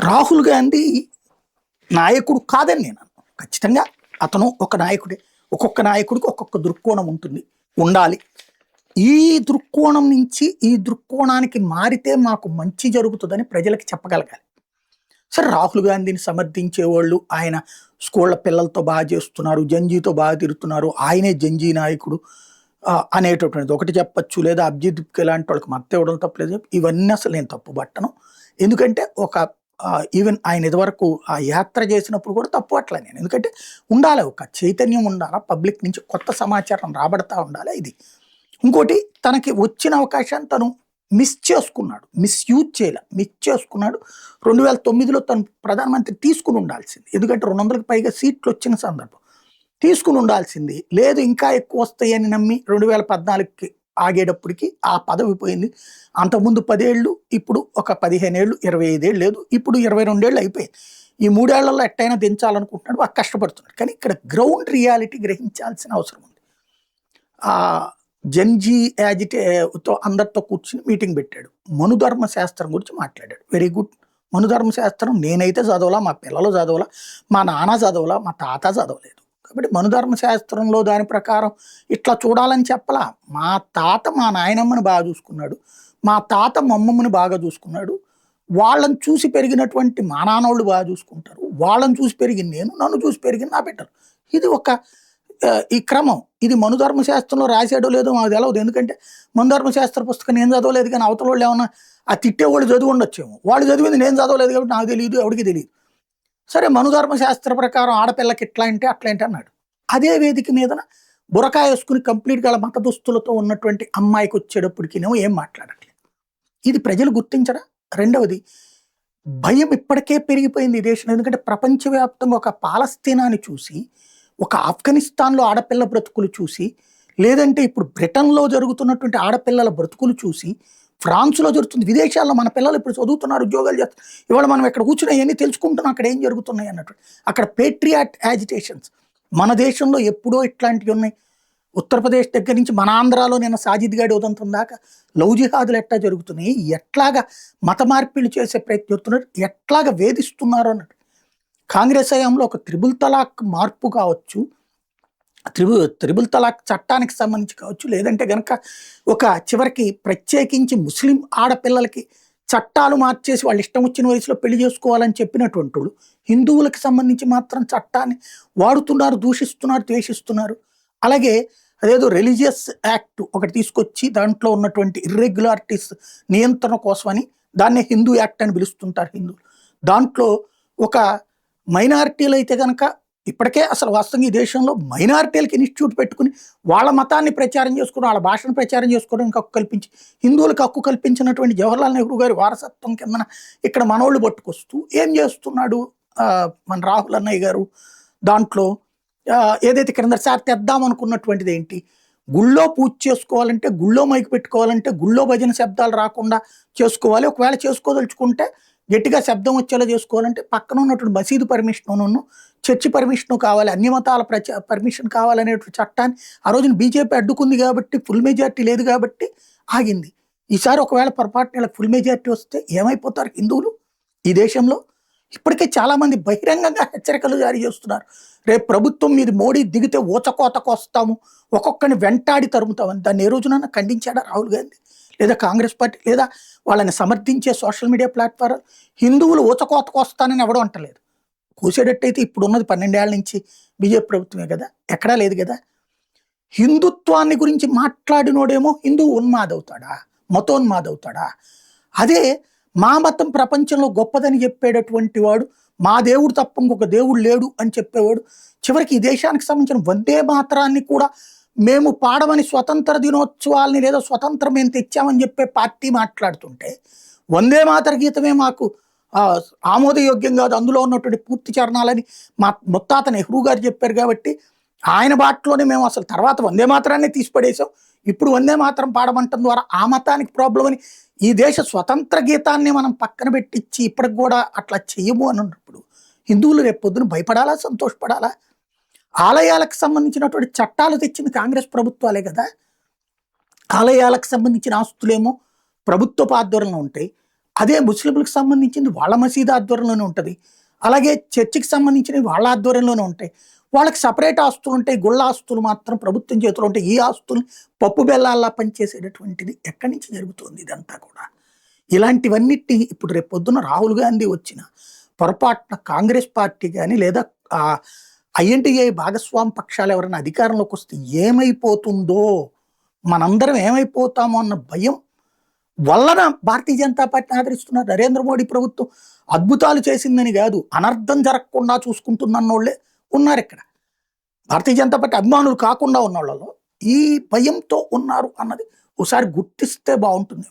రాహుల్ గాంధీ నాయకుడు కాదని నేను అన్నాను. ఖచ్చితంగా అతను ఒక నాయకుడే. ఒక్కొక్క నాయకుడికి ఒక్కొక్క దృక్కోణం ఉంటుంది, ఉండాలి. ఈ దృక్కోణం నుంచి ఈ దృక్కోణానికి మారితే మాకు మంచి జరుగుతుందని ప్రజలకి చెప్పగలగాలి. సరే, రాహుల్ గాంధీని సమర్థించేవాళ్ళు ఆయన స్కూళ్ళ పిల్లలతో బాగా చేస్తున్నారు, జంజీతో బాగా తిరుగుతున్నారు, ఆయనే జంజీ నాయకుడు అనేటటువంటిది ఒకటి చెప్పచ్చు. లేదా అభిజిత్ ఇలాంటి వాళ్ళకి మద్దతు ఇవ్వడం తప్పలేదు. ఇవన్నీ అసలు నేను తప్పు పట్టను. ఎందుకంటే ఒక ఈవెన్ ఆయన ఇదివరకు ఆ యాత్ర చేసినప్పుడు కూడా తప్పు అట్లా నేను. ఎందుకంటే ఉండాలి, ఒక చైతన్యం ఉండాలా, పబ్లిక్ నుంచి కొత్త సమాచారం రాబడతా ఉండాలి. ఇది ఇంకోటి, తనకి వచ్చిన అవకాశాన్ని తను మిస్ చేసుకున్నాడు, మిస్యూజ్ చేయలే, మిస్ చేసుకున్నాడు. 2009లో తను ప్రధానమంత్రి తీసుకుని ఉండాల్సింది. ఎందుకంటే 200కి పైగా సీట్లు వచ్చిన సందర్భం తీసుకుని ఉండాల్సింది. లేదు, ఇంకా ఎక్కువ వస్తాయని నమ్మి 2014కి ఆగేటప్పటికి ఆ పదవి పోయింది. అంతకుముందు 10 ఏళ్ళు, ఇప్పుడు ఒక 15 ఏళ్ళు, 25 ఏళ్ళు లేదు, ఇప్పుడు 22 ఏళ్ళు అయిపోయింది. ఈ 3 ఏళ్లలో ఎట్టయినా దించాలనుకుంటున్నాడు, బాగా కష్టపడుతున్నాడు. కానీ ఇక్కడ గ్రౌండ్ రియాలిటీ గ్రహించాల్సిన అవసరం ఉంది. ఆ జన్జీ యాజిటేతో అందరితో కూర్చుని మీటింగ్ పెట్టాడు. మనుధర్మ శాస్త్రం గురించి మాట్లాడాడు. Very good. మనుధర్మ శాస్త్రం నేనైతే చదవలా, మా పిల్లలు చదవలా, మా నాన్న చదవలా, మా తాత చదవలేదు. కాబట్టి మనుధర్మ శాస్త్రంలో దాని ప్రకారం ఇట్లా చూడాలని చెప్పలా. మా తాత మా నాయనమ్మని బాగా చూసుకున్నాడు, మా తాత మా అమ్మమ్మని బాగా చూసుకున్నాడు, వాళ్ళని చూసి పెరిగినటువంటి మా నాన్నోళ్ళు బాగా చూసుకుంటారు, వాళ్ళని చూసి పెరిగింది నేను, నన్ను చూసి పెరిగింది నా బిడ్డలు. ఇది ఒక ఈ క్రమం. ఇది మనుధర్మ శాస్త్రంలో రాశాడో లేదో మాకు తెలవదు. ఎందుకంటే మనుధర్మ శాస్త్ర పుస్తకం నేను చదవలేదు, కానీ అవతల వాళ్ళు ఏమన్నా ఆ తిట్టేవాళ్ళు చదివి ఉండొచ్చేమో. వాళ్ళు చదివింది నేను చదవలేదు కాబట్టి నాకు తెలియదు, ఎవరికి తెలియదు. సరే, మనుధర్మ శాస్త్ర ప్రకారం ఆడపిల్లకి ఇట్లా అంటే అట్లా ఏంటి అన్నాడు. అదే వేదిక మీద బురకా వేసుకుని కంప్లీట్గా మత దుస్తులతో ఉన్నటువంటి అమ్మాయికి వచ్చేటప్పటికినేమో ఏం మాట్లాడట్లేదు. ఇది ప్రజలు గుర్తించరా? రెండవది, భయం ఇప్పటికే పెరిగిపోయింది ఈ దేశంలో. ఎందుకంటే ప్రపంచవ్యాప్తంగా ఒక పాలస్తీనాని చూసి, ఒక ఆఫ్ఘనిస్తాన్లో ఆడపిల్ల బ్రతుకులు చూసి, లేదంటే ఇప్పుడు బ్రిటన్లో జరుగుతున్నటువంటి ఆడపిల్లల బ్రతుకులు చూసి, ఫ్రాన్స్లో జరుగుతుంది, విదేశాల్లో మన పిల్లలు ఇప్పుడు చదువుతున్నారు, ఉద్యోగాలు చేస్తారు. ఇవాళ మనం ఇక్కడ కూర్చుని అవన్నీ తెలుసుకుంటున్నాం అక్కడ ఏం జరుగుతున్నాయి అన్నట్టు. అక్కడ పేట్రియాట్ యాజిటేషన్స్ మన దేశంలో ఎప్పుడో ఇట్లాంటివి ఉన్నాయి. ఉత్తరప్రదేశ్ దగ్గర నుంచి మన ఆంధ్రాలో నిన్న సాజిద్ గాడి ఉదంతం దాకా లవ్ జిహాదులు ఎట్లా జరుగుతున్నాయి, ఎట్లాగా మత మార్పిళ్ళు చేసే ప్రయత్నం చేస్తున్నారు, ఎట్లాగా వేధిస్తున్నారు అన్నట్టు. కాంగ్రెస్ హయాంలో ఒక త్రిబుల్ తలాక్ మార్పు కావచ్చు, త్రిబుల్ తలాక్ చట్టానికి సంబంధించి కావచ్చు, లేదంటే గనక ఒక చివరికి ప్రత్యేకించి ముస్లిం ఆడపిల్లలకి చట్టాలు మార్చేసి వాళ్ళు ఇష్టం వచ్చిన వయసులో పెళ్లి చేసుకోవాలని చెప్పినటువంటి వాళ్ళు హిందువులకు సంబంధించి మాత్రం చట్టాన్ని వాడుతున్నారు, దూషిస్తున్నారు, ద్వేషిస్తున్నారు. అలాగే అదేదో రిలీజియస్ యాక్ట్ ఒకటి తీసుకొచ్చి దాంట్లో ఉన్నటువంటి ఇర్రెగ్యులారిటీస్ నియంత్రణ కోసమని దాన్నే హిందూ యాక్ట్ అని పిలుస్తుంటారు హిందువులు. దాంట్లో ఒక మైనారిటీలు అయితే కనుక ఇప్పటికే అసలు వాస్తవంగా ఈ దేశంలో మైనారిటీలకు ఇన్స్టిట్యూట్ పెట్టుకుని వాళ్ళ మతాన్ని ప్రచారం చేసుకోవడం, వాళ్ళ భాషను ప్రచారం చేసుకోవడానికి హక్కు కల్పించి, హిందువులకు హక్కు కల్పించినటువంటి జవహర్లాల్ నెహ్రూ గారి వారసత్వం కిందన ఇక్కడ మనోళ్ళు పట్టుకొస్తూ ఏం చేస్తున్నాడు మన రాహుల్ అన్నయ్య గారు. దాంట్లో ఏదైతే క్రిందసారి తెద్దాం అనుకున్నటువంటిది ఏంటి, గుళ్ళో పూజ చేసుకోవాలంటే, గుళ్ళో మైకు పెట్టుకోవాలంటే, గుళ్ళో భజన శబ్దాలు రాకుండా చేసుకోవాలి. ఒకవేళ చేసుకోదలుచుకుంటే గట్టిగా శబ్దం వచ్చేలా చేసుకోవాలంటే పక్కన ఉన్నటువంటి మసీదు పర్మిషను, చర్చి పర్మిషను కావాలి, అన్ని మతాల పర్మిషన్ కావాలనేటువంటి చట్టాన్ని ఆ రోజున బీజేపీ అడ్డుకుంది కాబట్టి, ఫుల్ మెజారిటీ లేదు కాబట్టి ఆగింది. ఈసారి ఒకవేళ పొరపాటున ఫుల్ మెజారిటీ వస్తే ఏమైపోతారు హిందువులు ఈ దేశంలో? ఇప్పటికే చాలామంది బహిరంగంగా హెచ్చరికలు జారీ చేస్తున్నారు. రేపు ప్రభుత్వం మీద మోడీ దిగితే ఊచకోతకు వస్తాము, ఒక్కొక్కరిని వెంటాడి తరుముతామని. దాన్ని ఏ రోజున ఖండించాడా రాహుల్ గాంధీ, లేదా కాంగ్రెస్ పార్టీ, లేదా వాళ్ళని సమర్థించే సోషల్ మీడియా ప్లాట్ఫామ్? హిందువులు ఊచకోతకు వస్తానని ఎవడో అంటలేదు. కూసేటట్టయితే ఇప్పుడు ఉన్నది 12 ఏళ్ల నుంచి బీజేపీ ప్రభుత్వమే కదా, ఎక్కడా లేదు కదా. హిందుత్వాన్ని గురించి మాట్లాడినోడేమో హిందూ ఉన్మాదవుతాడా, మతోన్మాదవుతాడా? అదే మా మతం ప్రపంచంలో గొప్పదని చెప్పేటటువంటి వాడు, మా దేవుడు తప్ప ఇంకొక దేవుడు లేడు అని చెప్పేవాడు, చివరికి ఈ దేశానికి సంబంధించిన వందే మాతరాన్ని కూడా మేము పాడమని స్వతంత్ర దినోత్సవాల్ని లేదా స్వతంత్రం మేము తెచ్చామని చెప్పే పార్టీ మాట్లాడుతుంటే, వందే మాతర గీతమే మాకు ఆమోదయోగ్యం కాదు, అందులో ఉన్నటువంటి పూర్తి చరణాలని మా ముత్తాత నెహ్రూ గారు చెప్పారు కాబట్టి ఆయన బాటలోనే మేము అసలు తర్వాత వందే మాతరాన్ని తీసిపడేసాం, ఇప్పుడు వందే మాతరం పాడమంటం ద్వారా ఆ మతానికి ప్రాబ్లం అని ఈ దేశ స్వతంత్ర గీతాన్ని మనం పక్కన పెట్టించి ఇప్పటికి కూడా అట్లా చెయ్యము అని ఉన్నప్పుడు హిందువులు రేపు పొద్దున భయపడాలా, సంతోషపడాలా? ఆలయాలకు సంబంధించినటువంటి చట్టాలు తెచ్చింది కాంగ్రెస్ ప్రభుత్వాలే కదా. ఆలయాలకు సంబంధించిన ఆస్తులేమో ప్రభుత్వ ఆధ్వర్యంలో ఉంటాయి, అదే ముస్లింలకు సంబంధించింది వాళ్ళ మసీదు ఆధ్వర్యంలోనే ఉంటుంది. అలాగే చర్చికి సంబంధించినవి వాళ్ళ ఆధ్వర్యంలోనే ఉంటాయి. వాళ్ళకి సపరేట్ ఆస్తులు ఉంటాయి. గుళ్ళ ఆస్తులు మాత్రం ప్రభుత్వం చేతిలో ఉంటాయి. ఈ ఆస్తుల్ని పప్పు బెల్లాల్లా పనిచేసేటటువంటిది ఎక్కడి నుంచి జరుగుతుంది ఇదంతా కూడా? ఇలాంటివన్నిటిని ఇప్పుడు రేపు పొద్దున్న రాహుల్ గాంధీ వచ్చిన పొరపాటున కాంగ్రెస్ పార్టీ కానీ లేదా ఐఎన్టీఏ భాగస్వామి పక్షాలు ఎవరైనా అధికారంలోకి వస్తే ఏమైపోతుందో, మనందరం ఏమైపోతామో అన్న భయం వలన భారతీయ జనతా పార్టీని ఆదరిస్తున్నారు. నరేంద్ర మోడీ ప్రభుత్వం అద్భుతాలు చేసిందని కాదు, అనర్థం జరగకుండా చూసుకుంటుందన్నోళ్ళే ఉన్నారు ఇక్కడ. భారతీయ జనతా పార్టీ అభిమానులు కాకుండా ఉన్న వాళ్ళలో ఈ భయంతో ఉన్నారు అన్నది ఒకసారి గుర్తిస్తే బాగుంటుంది.